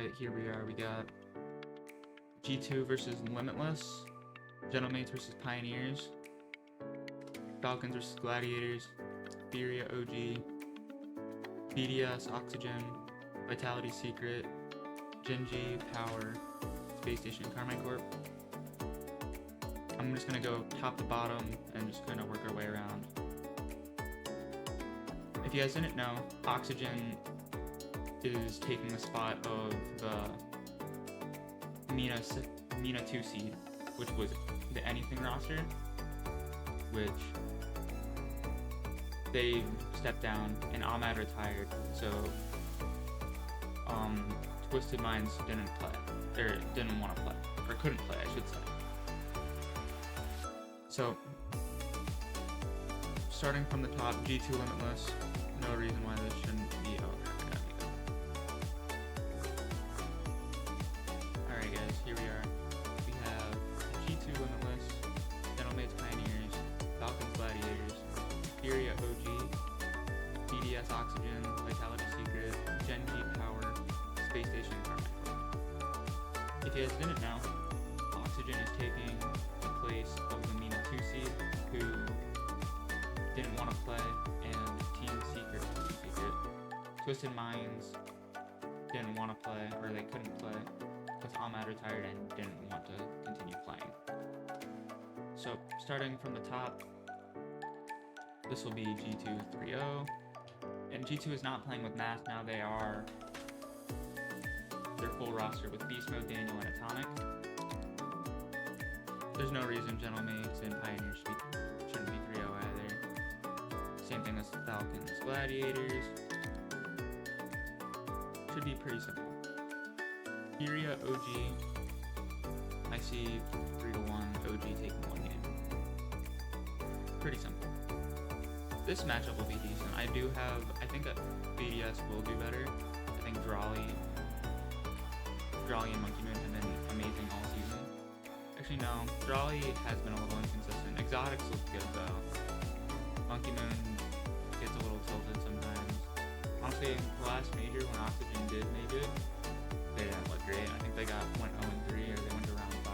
Alright, here we are. We got G2 versus Limitless, Gentlemates versus Pioneers, Falcons versus Gladiators, Furia OG, BDS Oxygen, Vitality Secret, Genji Power, Space Station Carmine Corp. I'm just gonna go top to bottom and just kind of work our way around. If you guys didn't know, Oxygen is taking the spot of the Mina 2 seed, which was the Anything roster, which they stepped down and Ahmad retired, so Twisted Minds didn't play, or didn't want to play, or couldn't play, I should say. So, starting from the top, G2 Limitless, no reason why this shouldn't be Alright guys, here we are. We have G2 Limitless, Gentlemates Pioneers, Falcons Gladiators, Furia OG, BDS Oxygen, Vitality Secret, Genji Power, Space Station Carmine. If you guys didn't know, Oxygen is taking the place of the Mina 2 seed, who didn't want to play, and Team Secret. Twisted Minds didn't want to play, or they couldn't play, because Ahmad retired and didn't want to continue playing. So, starting from the top, this will be G2 3-0, and G2 is not playing with Math now. They are their full roster with Beast Mode, Daniel, and Atomic. There's no reason Gentlemates and Pioneers shouldn't be 3-0 either. Same thing as Falcons Gladiators. Should be pretty simple. Furia OG, I see 3-1, OG taking one game. Pretty simple. This matchup will be decent. I think that BDS will do better. I think Rlcs and Monkey Moon have been amazing all season. Actually no, Rlcs has been a little inconsistent. Exotics look good though. Monkey Moon gets a little tilted sometimes. Honestly, the last major when Oxygen did make it, they didn't look great. I think they went 0-3 or they went to round 5.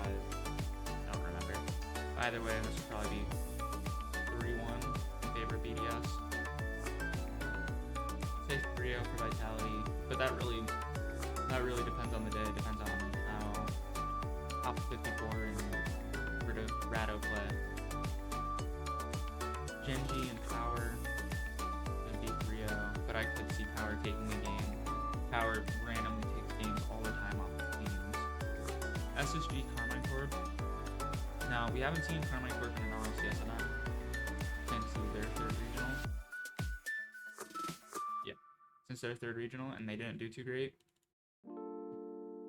I don't remember. Either way, this would probably be 3-1 in favor of BDS. Say 3-0 for Vitality, but that really depends on the day. It depends on how Alpha 54 and Rado play. Genji and Power would be 3-0, but I could see Power taking the game. Power randomly takes games all the time off of teams. SSG Carmine Corp. Now, we haven't seen Carmine Corp in an RLCS event since their third regional. Yeah, since their third regional, and they didn't do too great.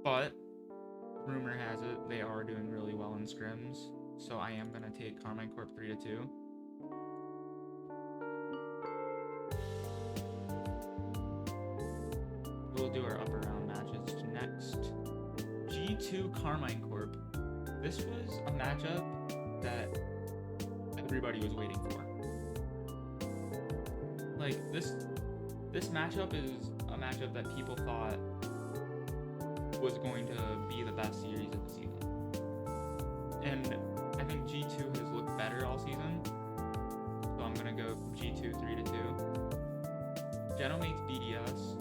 But, rumor has it, they are doing really well in scrims, so I am going to take Carmine Corp 3-2. We'll do our upper round matches next. G2 Carmine Corp. This was a matchup that everybody was waiting for. Like, this matchup is a matchup that people thought was going to be the best series of the season. And I think G2 has looked better all season. So I'm gonna go G2 3-2. Gentlemates BDS.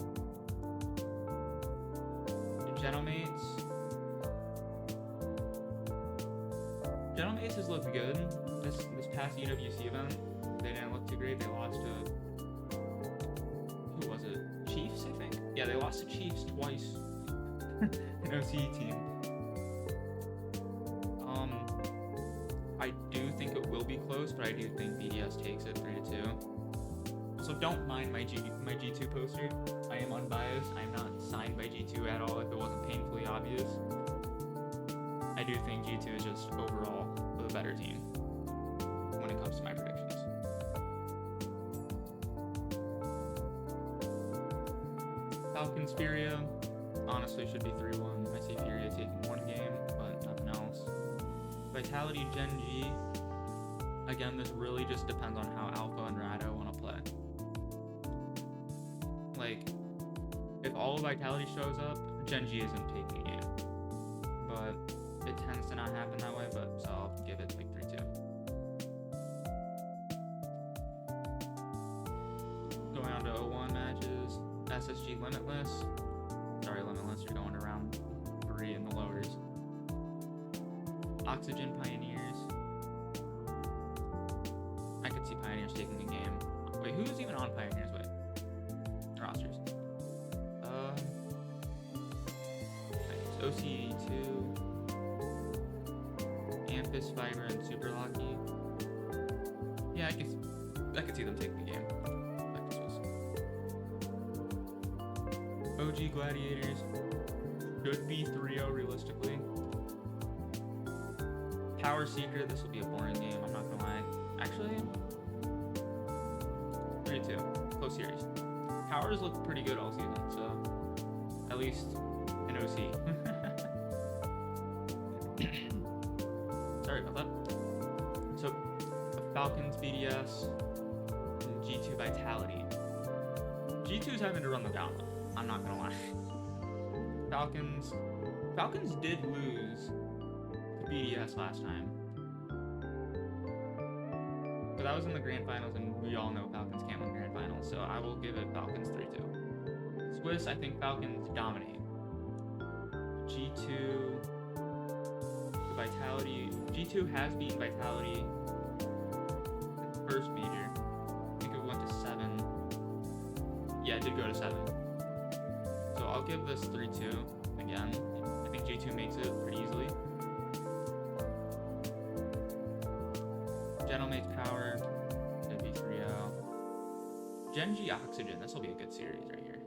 Gentlemates has looked good. This past UWC event, they didn't look too great. They lost to, who was it? Chiefs, I think? Yeah, they lost to Chiefs twice. An OCE team. I do think it will be close, but I do think BDS takes it 3-2. So don't mind my G2 poster. I am unbiased. I'm not signed by G2 at all if it wasn't painfully obvious. I do think G2 is just overall the better team when it comes to my predictions. Falcons Furia honestly should be 3-1. I see Furia taking one game, but nothing else. Vitality Genji. Again, this really just depends on how Alpha and Rado want to play. Like, if all of Vitality shows up, Gen G isn't taking a game. But it tends to not happen that way, but so I'll give it like 3-2. Going on to 01 matches, SSG Limitless. Sorry, Limitless, you're going to round 3 in the lowers. Oxygen Pioneers. I could see Pioneers taking the game. Wait, who's even on Pioneers? Wait. Rosters. OCE2. Ampus, Fiber, and Super Lucky. Yeah, I could see them taking the game. OG Gladiators. Could be 3-0 realistically. Power Secret, this will be a boring game, I'm not gonna lie. Actually, 3-2. Close series. Powers look pretty good all season, so at least an OC. Sorry about that. So, Falcons, BDS, and G2 Vitality. G2's having to run the gauntlet, I'm not gonna lie. Falcons did lose to BDS last time. But that was in the grand finals, and we all know Falcons can't win grand finals, so I will give it Falcons 3-2. Swiss, I think Falcons dominate. G2, Vitality. G2 has beaten Vitality in the first major. I think it went to 7. Yeah, it did go to 7. So I'll give this 3-2 again. I think G2 makes it pretty easily. Gentlemate's Power, it'd be 3-0. Gen G Oxygen, this will be a good series right here.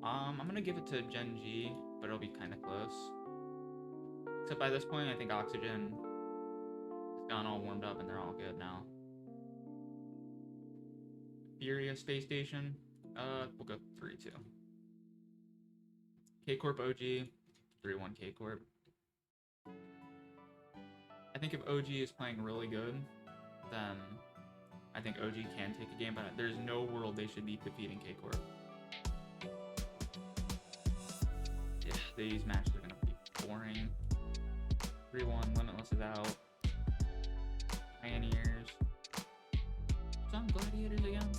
I'm gonna give it to Gen G, but it'll be kind of close. Except by this point, I think Oxygen has gotten all warmed up and they're all good now. Furia Space Station, we'll go 3-2. K-Corp OG, 3-1 K-Corp. I think if OG is playing really good, then I think OG can take a game, but there's no world they should be defeating K-Corp. Yeah, these matches are going to be boring. 3-1, Limitless is out. Pioneers. Some Gladiators again.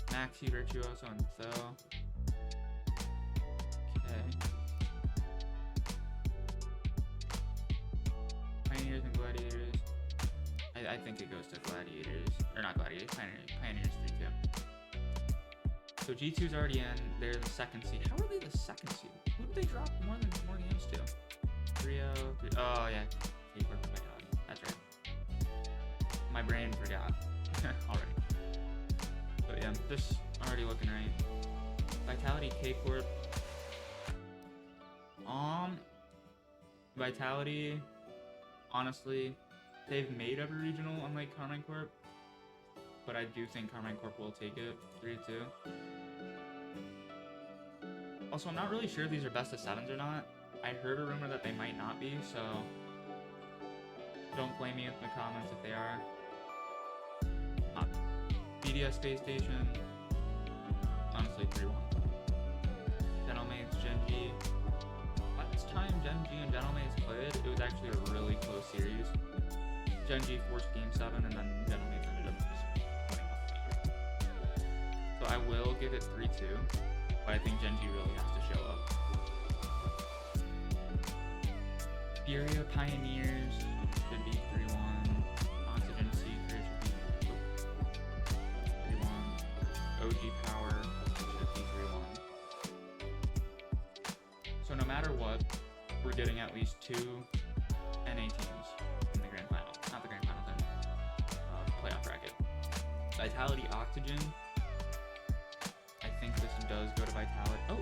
Maxi, Virtuoso, and Tho. Pioneers and Gladiators. I think it goes to Gladiators. Or not Gladiators, Pioneers 3-2. So G2's already in. They're the second seed. How are they the second seed? Who did they drop more games to? 3-0. Oh, yeah. K-Corp and Vitality. That's right. My brain forgot already. But yeah, this already looking right. Vitality, K-Corp. Vitality, honestly, they've made every regional unlike Carmine Corp, but I do think Carmine Corp will take it 3-2. Also, I'm not really sure if these are best of 7s or not. I heard a rumor that they might not be, so don't blame me in the comments if they are. BDS Space Station, honestly 3-1. Gentlemates, Gen G. Last time Gen G and Gentlemates played, it was actually a really close series. Gen G forced Game 7, and then Gentlemates ended up just winning off the major. So I will give it 3-2, but I think Gen G really has to show up. Furia Pioneers should be 3-1. Oxygen Seeker should be 3-1. OG Power should be 3-1. So no matter what, we're getting at least 2 NA teams in the grand final. Not the grand final, then playoff bracket. Vitality Oxygen. I think this does go to Vitality. Oh,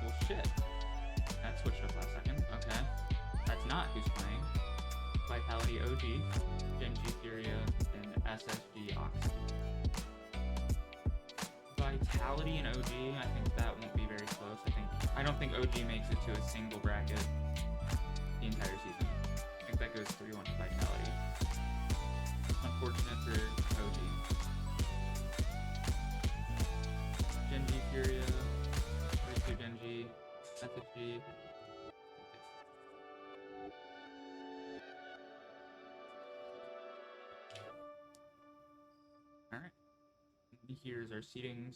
well shit. That switched up last second. Okay. That's not who's playing. Vitality OG, Gen G Furia, and SSG Oxygen. Vitality and OG, I think that won't be very close. I don't think OG makes it to a single bracket the entire season. I think that goes 3-1 to Vitality. Unfortunate for OG. Gen Furia, 32 Genji, SSG. Alright. Here's our seedings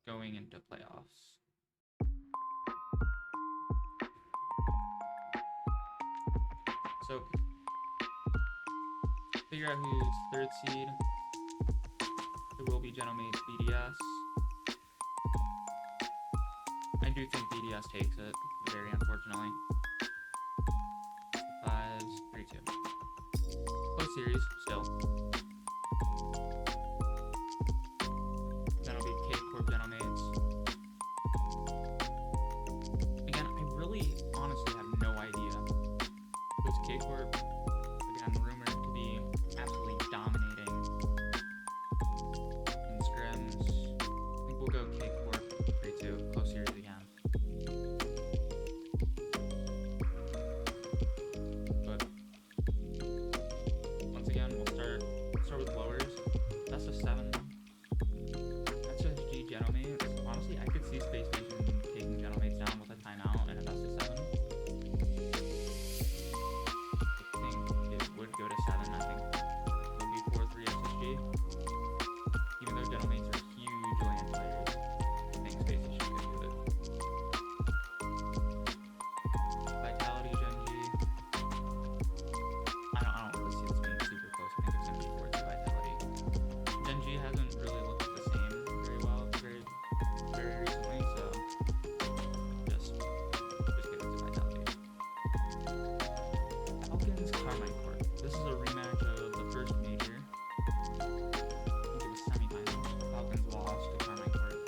going into playoffs. So, figure out who's third seed. It will be Genomate's BDS. I do think BDS takes it, very unfortunately. 5s, 3-2. Close series, still. That'll be K Corp Genomates. Again, I really honestly have no idea. Who's K Corp? Again, rumored to be absolutely dominating in scrims. I think we'll go K Corp 3-2. Close series again. But once again, we'll start with lowers. That's a 7. SSG Genomates. Honestly, I could see Space Station taking Genomates down with a timeout and a best of 7. I think it would go to 7. I think it would be 4-3 SSG. Even though Genomates are huge land players, I think Space Station could do it. Vitality Genji. I don't really see this being super close. I think it's gonna be 4-2 Vitality. Genji hasn't really looked the same very well very recently, so just give it to Vitality. Falcons Carmine Corp. This is a rematch of the first major. I think it was semifinals. Falcons lost to Carmine Corp.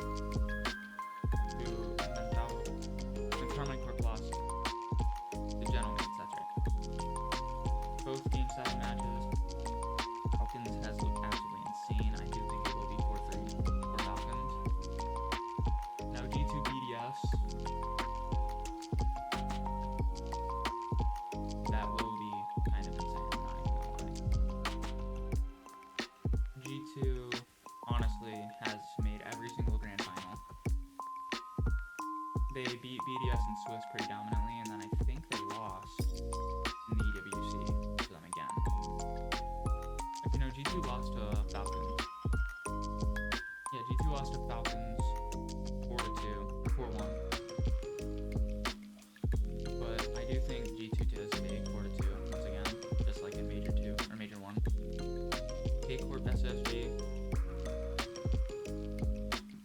And Carmine Corp lost to Genomates, that's right. Both game 7 matches. Falcons has looked absolutely insane. I do think it will be 4-3 for Falcons. Now G2 BDS. That will be kind of insane, I'm not even gonna lie. G2 honestly has made every single grand final. They beat BDS and Swiss pretty dominantly, and then I think they lost in the EWC to them again. If you know, G2 lost to Falcons. Yeah, G2 lost to Falcons 4-2, 4-1. But I do think G2 does take 4-2 once again, just like in Major 2 or Major 1. K Corp SSG.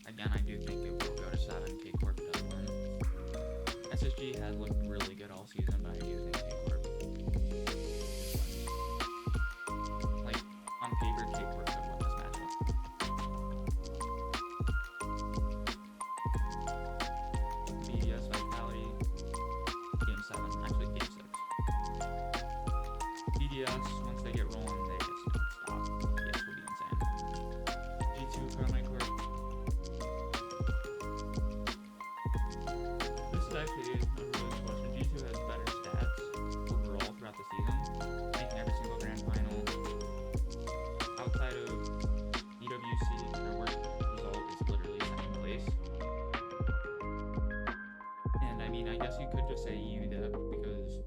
Again, I do think it will go to 7. K Corp does win. SSG has looked really good all season, but I do think K Corp wins. Like, on paper, K Corp could win this matchup. BDS Vitality, game 7, actually game 6. BDS, once they get rolling, they just don't stop. BDS will be insane. G2 Carmine Corp. This is actually a really good question. G2 has better stats overall throughout the season, making every single grand final. Outside of EWC, their worst result is literally 2nd place. And I mean, I guess you could just say UDEP because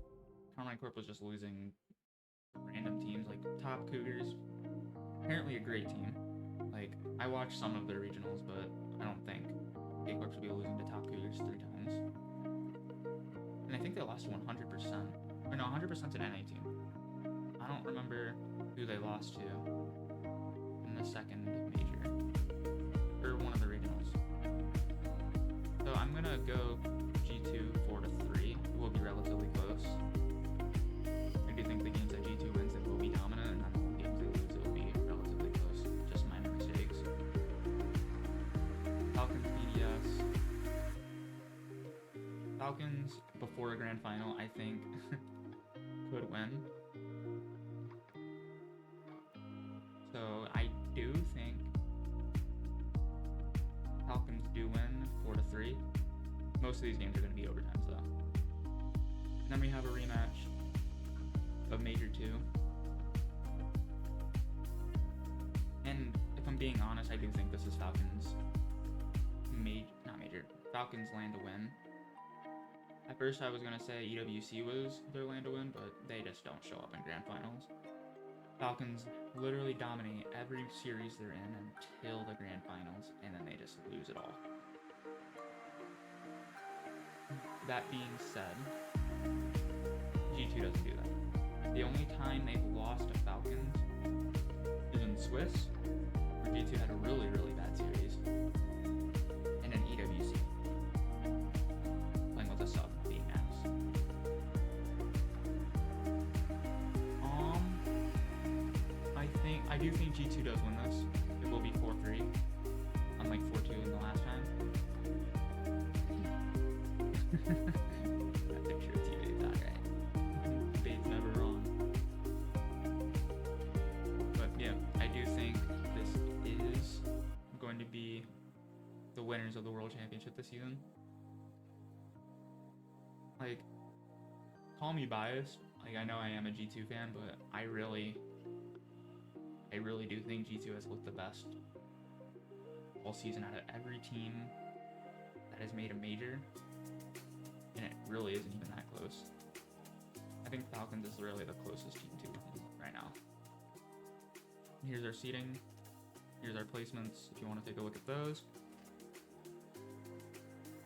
Carmine Corp was just losing random teams like Top Cougars. Apparently a great team. Like, I watched some of their regionals, but I don't think K Corp should be losing to Top Cougars 3 times. And I think they lost 100%. Or no, 100% to NA team. I don't remember who they lost to in the second major. Or one of the regionals. So I'm gonna go G2 4-3. It will be relatively close. I do think the games that G2 wins, it will be dominant, and then the games they lose, it will be relatively close. Just minor mistakes. Falcons BDS. Falcons, before a grand final, I think, could win. So I do think Falcons do win 4-3. Most of these games are going to be overtimes, though. And then we have a rematch of Major 2. And if I'm being honest, I do think this is Falcons' Falcons land a win. At first I was going to say EWC was their land to win, but they just don't show up in grand finals. Falcons literally dominate every series they're in until the grand finals, and then they just lose it all. That being said, G2 doesn't do that. The only time they've lost to Falcons is in Swiss, where G2 had a really, really bad series, and in EWC, playing with a sub, being ass. I do think G2 does win this. It will be 4-3, unlike 4-2 in the last time. That picture of TV is not right. Bait's never wrong. But yeah, I do think this is going to be the winners of the World Championship this season. Like, call me biased. Like, I know I am a G2 fan, but I really do think G2 has looked the best all season out of every team that has made a major, and it really isn't even that close. I think Falcons is really the closest team to right now. Here's our seating. Here's our placements if you want to take a look at those.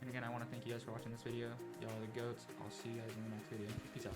And again, I want to thank you guys for watching this video. Y'all are the goats. I'll see you guys in the next video. Peace out.